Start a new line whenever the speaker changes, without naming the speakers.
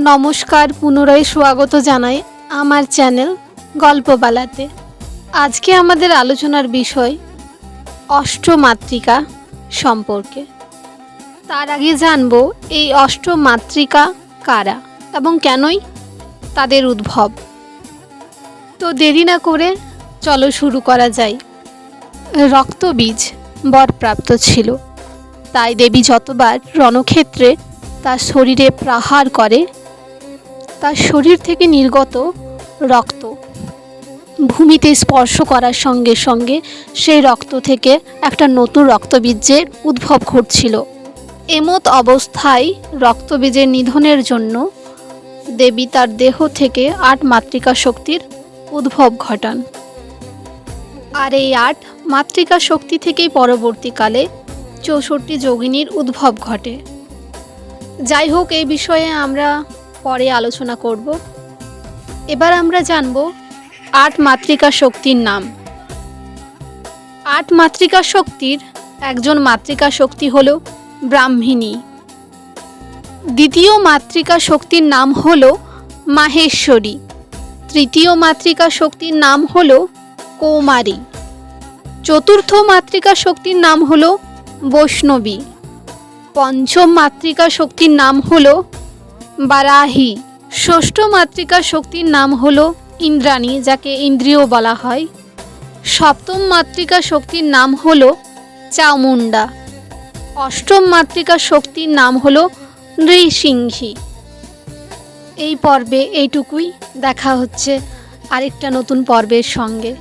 নমস্কার, পুনরায় স্বাগত জানাই আমার চ্যানেল গল্পবালাতে। আজকে আমাদের আলোচনার বিষয় অষ্টমাতৃকা সম্পর্কে। তার আগে জানব এই অষ্টমাতৃকা কারা এবং কেনই তাদের উদ্ভব। তো দেরি না করে চলো শুরু করা যায়। রক্তবীজ বরপ্রাপ্ত ছিল, তাই দেবী যতবার রণক্ষেত্রে তার শরীরে প্রহার করে, তার শরীর থেকে নির্গত রক্ত ভূমিতে স্পর্শ করার সঙ্গে সঙ্গে সেই রক্ত থেকে একটা নতুন রক্তবীজের উদ্ভব ঘটছিল। এমত অবস্থায় রক্তবীজের নিধনের জন্য দেবী তার দেহ থেকে ৮ মাতৃকা শক্তির উদ্ভব ঘটান। আর এই ৮ মাতৃকা শক্তি থেকেই পরবর্তীকালে ৬৪ যোগিনীর উদ্ভব ঘটে। যাই হোক, এই বিষয়ে আমরা পরে আলোচনা করব। এবার আমরা জানব ৮ মাতৃকা শক্তির নাম। ৮ মাতৃকা শক্তির একজন মাতৃকা শক্তি হল ব্রাহ্মিণী। দ্বিতীয় মাতৃকা শক্তির নাম হল মাহেশ্বরী। তৃতীয় মাতৃকা শক্তির নাম হল কৌমারী। চতুর্থ মাতৃকা শক্তির নাম হল বৈষ্ণবী। পঞ্চম মাতৃকা শক্তির নাম হল বারাহী। ষষ্ঠ মাতৃকা শক্তির নাম হল ইন্দ্রাণী, যাকে ইন্দ্রিয় বলা হয়। সপ্তম মাতৃকা শক্তির নাম হল চামুণ্ডা। অষ্টম মাতৃকা শক্তির নাম হল নৃসিংহী। এই পর্বে এইটুকুই। দেখা হচ্ছে আরেকটা নতুন পর্বের সঙ্গে।